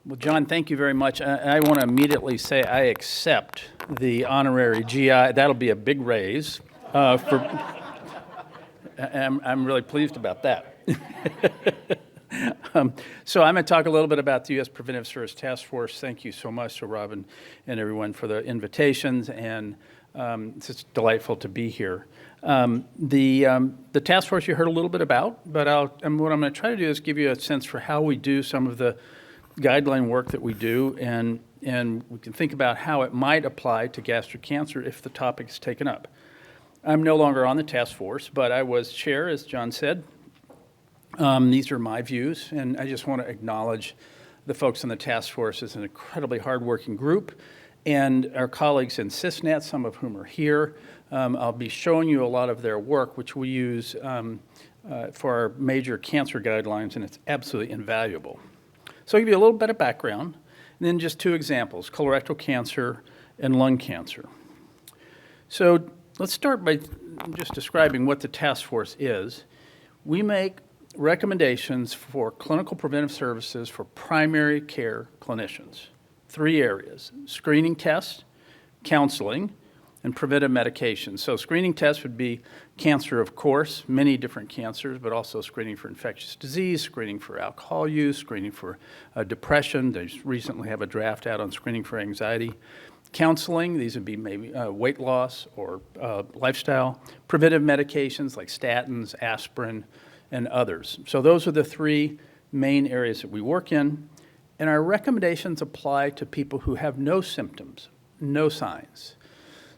Well, John, thank you very much. I want to immediately say I accept the honorary GI. That'll be a big raise. I'm really pleased about that. So I'm going to talk a little bit about the U.S. Preventive Service Task Force. Thank you so much to Robin and everyone for the invitations, and it's just delightful to be here. The task force you heard a little bit about, but what I'm going to try to do is give you a sense for how we do some of the guideline work that we do, and we can think about how it might apply to gastric cancer if the topic is taken up. I'm no longer on the task force, but I was chair, as John said. These are my views, and I just want to acknowledge the folks in the task force as an incredibly hardworking group, and our colleagues in CISNET, some of whom are here. I'll be showing you a lot of their work, which we use for our major cancer guidelines, and it's absolutely invaluable. So I'll give you a little bit of background, and then just two examples, colorectal cancer and lung cancer. So let's start by just describing what the task force is. We make recommendations for clinical preventive services for primary care clinicians. 3 areas: screening tests, counseling, and preventive medications. So screening tests would be cancer, of course, many different cancers, but also screening for infectious disease, screening for alcohol use, screening for depression. They just recently have a draft out on screening for anxiety. Counseling, these would be maybe weight loss or lifestyle. Preventive medications like statins, aspirin, and others. So those are the 3 main areas that we work in. And our recommendations apply to people who have no symptoms, no signs.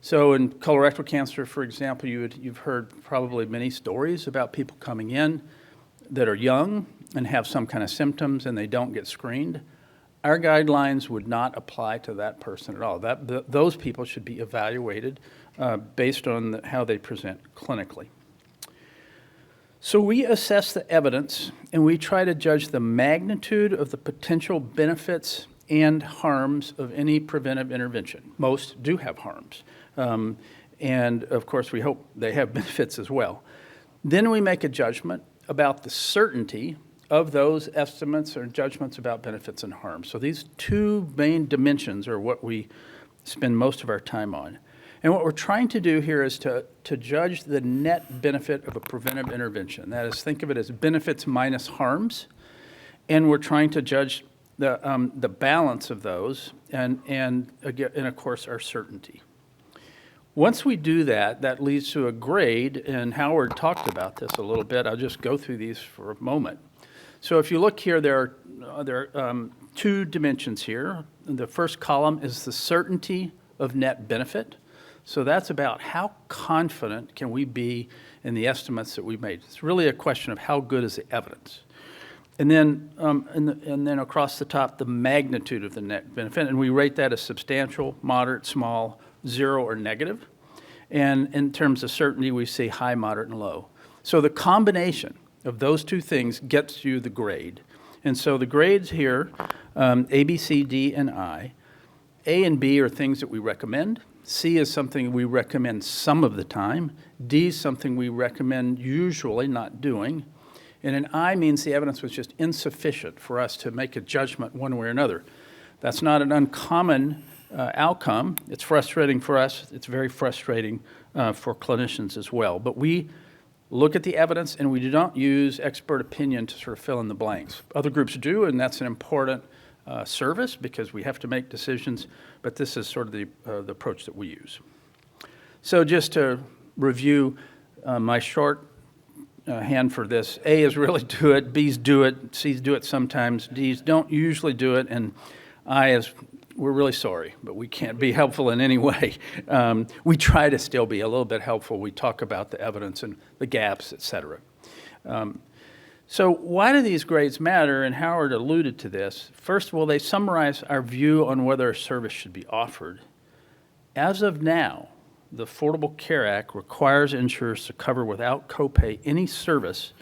So in colorectal cancer, for example, you've heard probably many stories about people coming in that are young and have some kind of symptoms and they don't get screened. Our guidelines would not apply to that person at all. Those people should be evaluated based on how they present clinically. So we assess the evidence and we try to judge the magnitude of the potential benefits and harms of any preventive intervention. Most do have harms. And of course, we hope they have benefits as well. Then we make a judgment about the certainty of those estimates or judgments about benefits and harms. So these 2 main dimensions are what we spend most of our time on. And what we're trying to do here is to judge the net benefit of a preventive intervention. That is, think of it as benefits minus harms. And we're trying to judge the balance of those and of course, our certainty. Once we do that, that leads to a grade, and Howard talked about this a little bit. I'll just go through these for a moment. So if you look here, there are 2 dimensions here. The first column is the certainty of net benefit. So that's about how confident can we be in the estimates that we made. It's really a question of how good is the evidence. And then, and then across the top, the magnitude of the net benefit, and we rate that as substantial, moderate, small, 0, or negative. And in terms of certainty, we say high, moderate, and low. So the combination of those 2 things gets you the grade. And so the grades here, A, B, C, D, and I. A and B are things that we recommend. C is something we recommend some of the time. D is something we recommend usually not doing. And an I means the evidence was just insufficient for us to make a judgment one way or another. That's not an uncommon outcome. It's frustrating for us. It's very frustrating for clinicians as well. But we look at the evidence and we do not use expert opinion to sort of fill in the blanks. Other groups do, and that's an important service because we have to make decisions, but this is sort of the approach that we use. So just to review my short hand for this, A is really do it, B's do it, C's do it sometimes, D's don't usually do it, and I is we're really sorry, but we can't be helpful in any way. We try to still be a little bit helpful. We talk about the evidence and the gaps, et cetera. So why do these grades matter? And Howard alluded to this. First of all, they summarize our view on whether a service should be offered. As of now, the Affordable Care Act requires insurers to cover without copay any service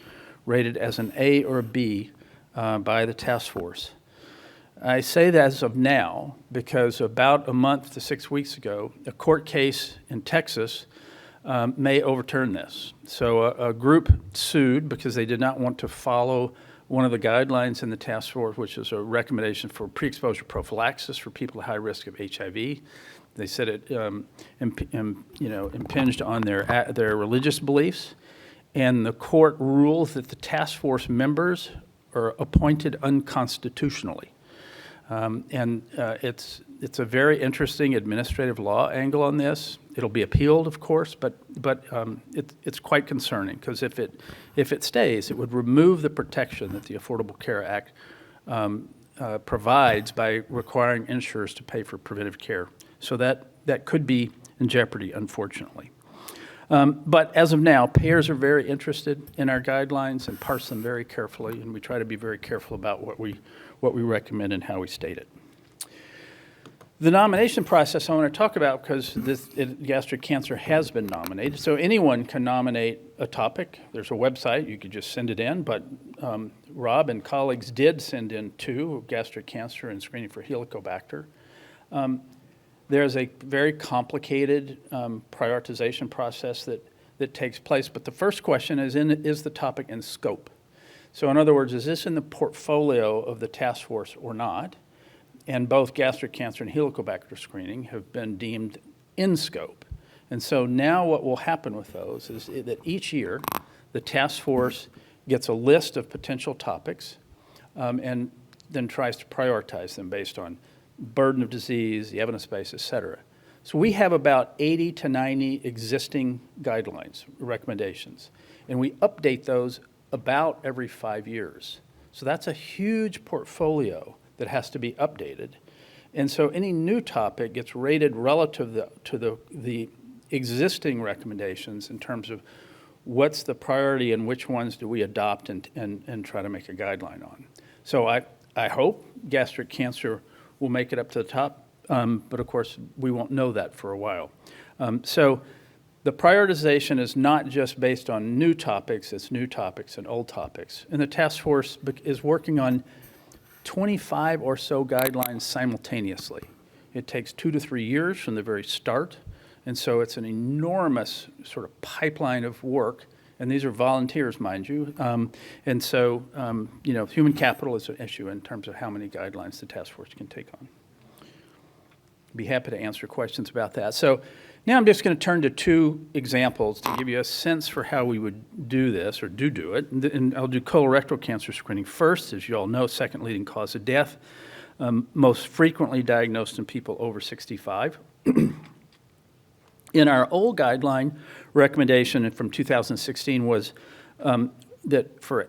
rated as an A or a B by the task force. I say that as of now because about a month to 6 weeks ago, a court case in Texas may overturn this. So a group sued because they did not want to follow one of the guidelines in the task force, which is a recommendation for pre-exposure prophylaxis for people at high risk of HIV. They said it impinged on their religious beliefs, and the court ruled that the task force members are appointed unconstitutionally. It's a very interesting administrative law angle on this. It'll be appealed, of course, but it's quite concerning, because if it stays, it would remove the protection that the Affordable Care Act provides by requiring insurers to pay for preventive care. So that could be in jeopardy, unfortunately. But as of now, payers are very interested in our guidelines and parse them very carefully, and we try to be very careful about what we recommend and how we state it. The nomination process I want to talk about, because gastric cancer has been nominated. So anyone can nominate a topic. There's a website. You could just send it in. But Rob and colleagues did send in 2, gastric cancer and screening for Helicobacter. There's a very complicated prioritization process that takes place. But the first question is the topic in scope? So in other words, is this in the portfolio of the task force or not? And both gastric cancer and Helicobacter screening have been deemed in scope. And so now what will happen with those is that each year the task force gets a list of potential topics and then tries to prioritize them based on burden of disease, the evidence base, et cetera. So we have about 80 to 90 existing guidelines, recommendations, and we update those about every 5 years. So that's a huge portfolio that has to be updated. And so any new topic gets rated relative to the existing recommendations in terms of what's the priority and which ones do we adopt and try to make a guideline on. So I hope gastric cancer will make it up to the top, but of course we won't know that for a while. So the prioritization is not just based on new topics, it's new topics and old topics. And the task force is working on 25 or so guidelines simultaneously. It takes 2 to 3 years from the very start, and so it's an enormous sort of pipeline of work, and these are volunteers, mind you, and so human capital is an issue in terms of how many guidelines the task force can take on. Be happy to answer questions about that. So now I'm just going to turn to 2 examples to give you a sense for how we would do this, or do it. And I'll do colorectal cancer screening first. As you all know, second leading cause of death, most frequently diagnosed in people over 65. In our old guideline recommendation from 2016 was that for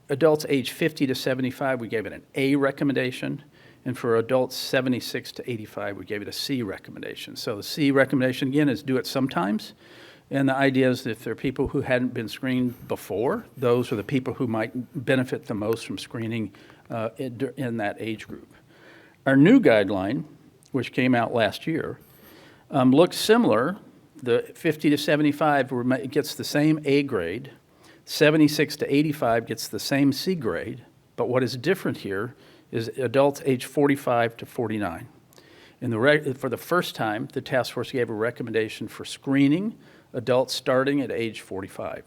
adults age 50 to 75, we gave it an A recommendation. And for adults 76 to 85, we gave it a C recommendation. So the C recommendation, again, is do it sometimes. And the idea is that if there are people who hadn't been screened before, those are the people who might benefit the most from screening in that age group. Our new guideline, which came out last year, looks similar. The 50 to 75 gets the same A grade. 76 to 85 gets the same C grade. But what is different here is adults age 45 to 49. For the first time, the task force gave a recommendation for screening adults starting at age 45.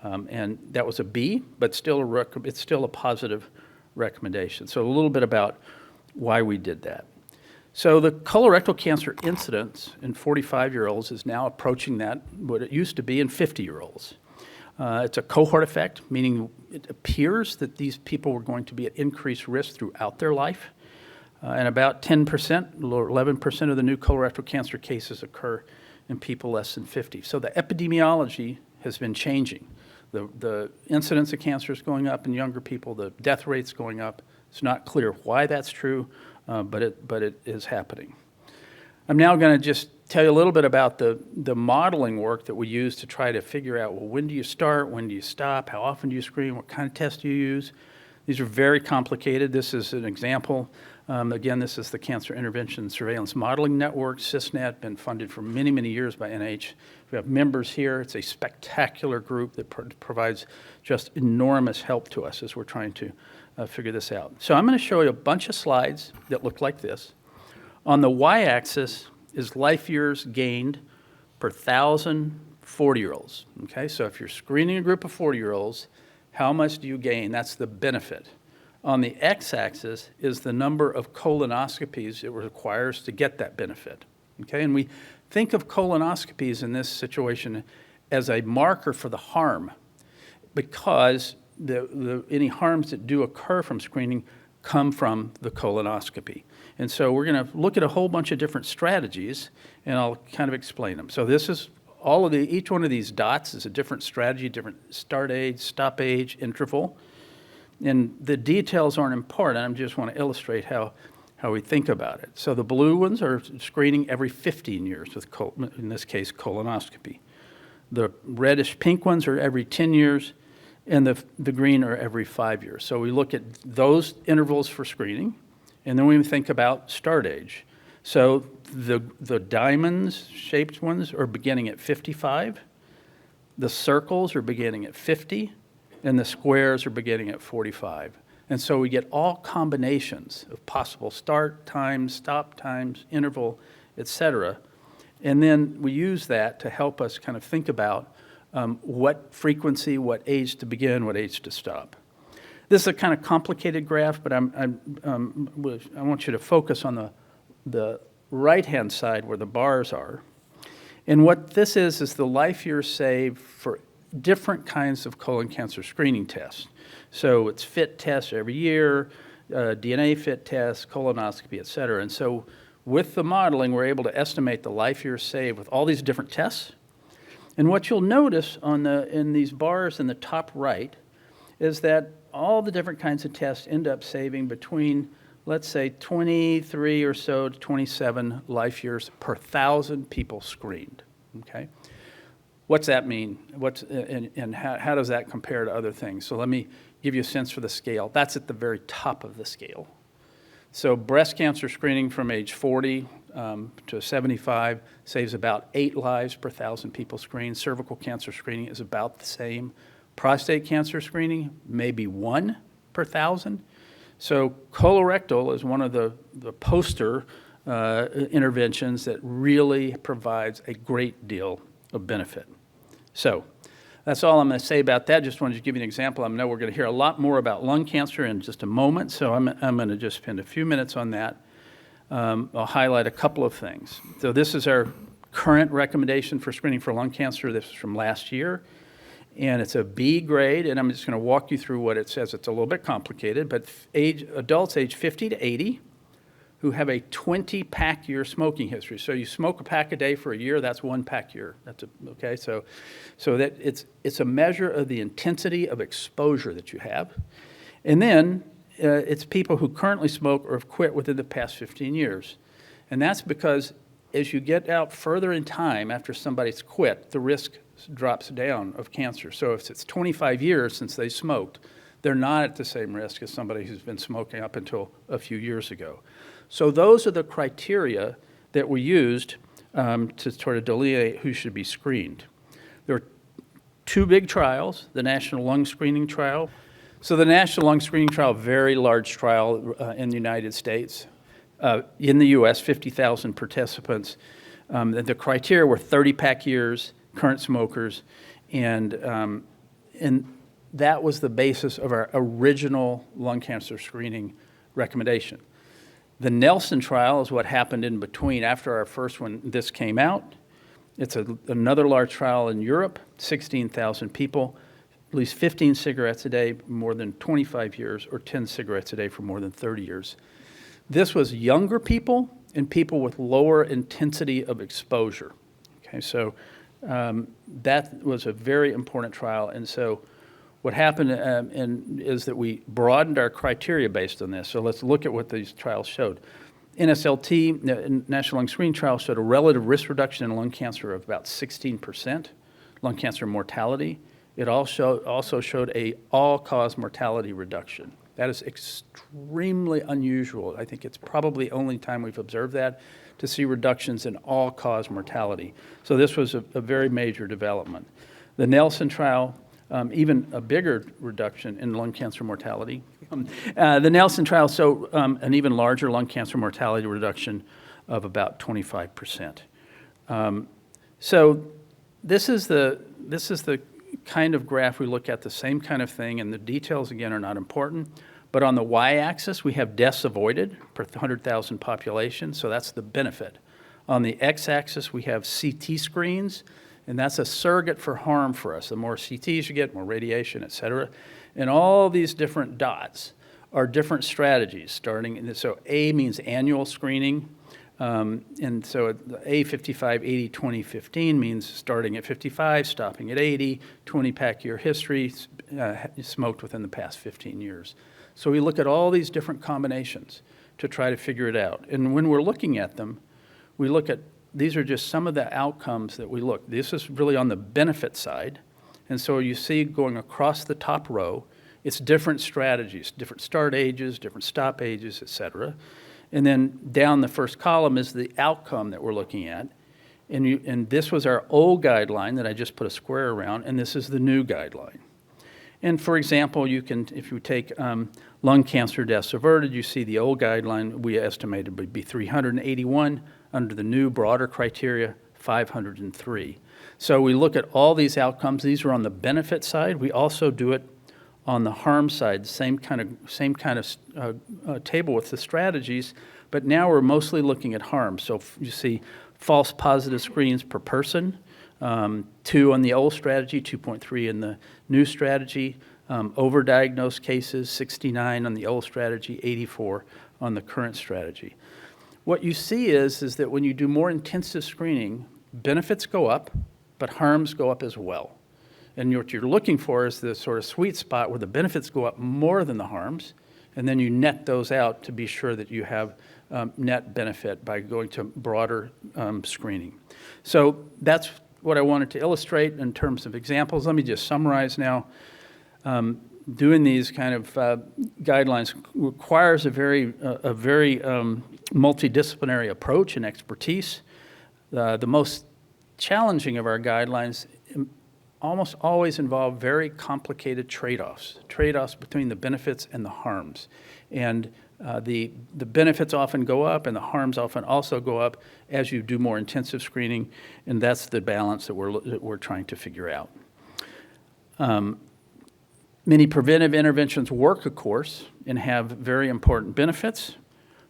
And that was a B, but it's still a positive recommendation. So a little bit about why we did that. So the colorectal cancer incidence in 45-year-olds is now approaching what it used to be in 50-year-olds. It's a cohort effect, meaning it appears that these people were going to be at increased risk throughout their life. And about 10% or 11% of the new colorectal cancer cases occur in people less than 50. So the epidemiology has been changing. The incidence of cancer is going up in younger people. The death rate's going up. It's not clear why that's true, but it is happening. I'm now going to just tell you a little bit about the modeling work that we use to try to figure out, well, when do you start, when do you stop, how often do you screen, what kind of test do you use? These are very complicated. This is an example. Again, this is the Cancer Intervention Surveillance Modeling Network, CISNET, been funded for many, many years by NIH. We have members here. It's a spectacular group that provides just enormous help to us as we're trying to figure this out. So I'm going to show you a bunch of slides that look like this. On the y-axis is life years gained per 1,000 40-year-olds. Okay, so if you're screening a group of 40-year-olds, How much do you gain? That's the benefit. On the x-axis is the number of colonoscopies it requires to get that benefit. Okay, and we think of colonoscopies in this situation as a marker for the harm, because any harms that do occur from screening come from the colonoscopy. And so we're going to look at a whole bunch of different strategies, and I'll kind of explain them. So this is each one of these dots is a different strategy, different start age, stop age, interval. And the details aren't important. I just want to illustrate how we think about it. So the blue ones are screening every 15 years with, in this case, colonoscopy. The reddish pink ones are every 10 years, and the green are every 5 years. So we look at those intervals for screening, and then we think about start age. So the diamonds-shaped ones are beginning at 55, the circles are beginning at 50, and the squares are beginning at 45. And so we get all combinations of possible start times, stop times, interval, et cetera. And then we use that to help us kind of think about what frequency, what age to begin, what age to stop. This is a kind of complicated graph, but I want you to focus on the right-hand side where the bars are. And what this is the life years saved for different kinds of colon cancer screening tests. So it's FIT tests every year, DNA FIT tests, colonoscopy, et cetera. And so with the modeling, we're able to estimate the life years saved with all these different tests. And what you'll notice in these bars in the top right is that all the different kinds of tests end up saving between, let's say, 23 or so to 27 life years per 1,000 people screened, okay? What's that mean? And how does that compare to other things? So let me give you a sense for the scale. That's at the very top of the scale. So breast cancer screening from age 40 to 75 saves about 8 lives per 1,000 people screened. Cervical cancer screening is about the same. Prostate cancer screening, maybe 1 per 1,000. So colorectal is one of the poster interventions that really provides a great deal of benefit. So that's all I'm going to say about that. Just wanted to give you an example. I know we're going to hear a lot more about lung cancer in just a moment, so I'm going to just spend a few minutes on that. I'll highlight a couple of things. So this is our current recommendation for screening for lung cancer. This is from last year, and it's a B grade, and I'm just going to walk you through what it says. It's a little bit complicated, but adults age 50 to 80 who have a 20-pack year smoking history. So you smoke a pack a day for a year, that's 1 pack a year. Okay, so that it's a measure of the intensity of exposure that you have. And then it's people who currently smoke or have quit within the past 15 years. And that's because as you get out further in time after somebody's quit, the risk drops down of cancer. So if it's 25 years since they smoked, they're not at the same risk as somebody who's been smoking up until a few years ago. So those are the criteria that we used to sort of delineate who should be screened. There are 2 big trials, the National Lung Screening Trial. So the National Lung Screening Trial, very large trial in the United States. In the U.S., 50,000 participants. The criteria were 30-pack years, current smokers, and that was the basis of our original lung cancer screening recommendation. The Nelson trial is what happened in between. After our first one, this came out. It's another large trial in Europe, 16,000 people, at least 15 cigarettes a day, more than 25 years, or 10 cigarettes a day for more than 30 years. This was younger people and people with lower intensity of exposure. Okay, so that was a very important trial. And so what happened is that we broadened our criteria based on this. So let's look at what these trials showed. NSLT, National Lung Screening Trial, showed a relative risk reduction in lung cancer of about 16%, lung cancer mortality. It also showed a all-cause mortality reduction. That is extremely unusual. I think it's probably the only time we've observed that, to see reductions in all-cause mortality. So this was a very major development. The Nelson trial, even a bigger reduction in lung cancer mortality. The Nelson trial showed an even larger lung cancer mortality reduction of about 25%. So this is the kind of graph we look at the same kind of thing, and the details, again, are not important. But on the y-axis, we have deaths avoided per 100,000 population, so that's the benefit. On the x-axis, we have CT screens, and that's a surrogate for harm for us. The more CTs you get, more radiation, et cetera. And all these different dots are different strategies starting. So A means annual screening. And so A 55, 80, 20, 15 means starting at 55, stopping at 80, 20-pack year history, smoked within the past 15 years. So we look at all these different combinations to try to figure it out. And when we're looking at them, we look at, these are just some of the outcomes that we look. This is really on the benefit side. And so you see going across the top row, it's different strategies, different start ages, different stop ages, et cetera. And then down the first column is the outcome that we're looking at. And this was our old guideline that I just put a square around, and this is the new guideline. And for example, you can, if you take lung cancer deaths averted, you see the old guideline we estimated would be 381. Under the new, broader criteria, 503. So we look at all these outcomes. These are on the benefit side. We also do it on the harm side, same kind of table with the strategies, but now we're mostly looking at harm. So you see false positive screens per person, 2 on the old strategy, 2.3 in the new strategy, overdiagnosed cases, 69 on the old strategy, 84 on the current strategy. What you see is that when you do more intensive screening, benefits go up, but harms go up as well. And what you're looking for is the sort of sweet spot where the benefits go up more than the harms, and then you net those out to be sure that you have net benefit by going to broader screening. So that's what I wanted to illustrate in terms of examples. Let me just summarize now. Doing these kind of guidelines requires a very multidisciplinary approach and expertise. The most challenging of our guidelines almost always involve very complicated trade-offs between the benefits and the harms. And the benefits often go up and the harms often also go up as you do more intensive screening, and that's the balance that we're trying to figure out. Many preventive interventions work, of course, and have very important benefits,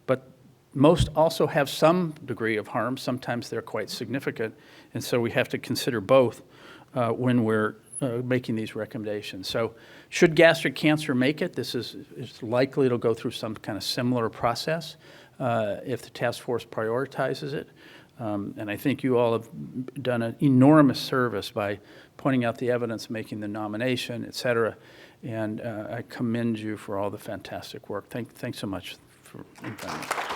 but most also have some degree of harm. Sometimes they're quite significant, and so we have to consider both when we're making these recommendations. So should gastric cancer make it, it's likely it'll go through some kind of similar process if the task force prioritizes it. And I think you all have done an enormous service by pointing out the evidence, making the nomination, et cetera. And I commend you for all the fantastic work. Thanks so much for inviting me.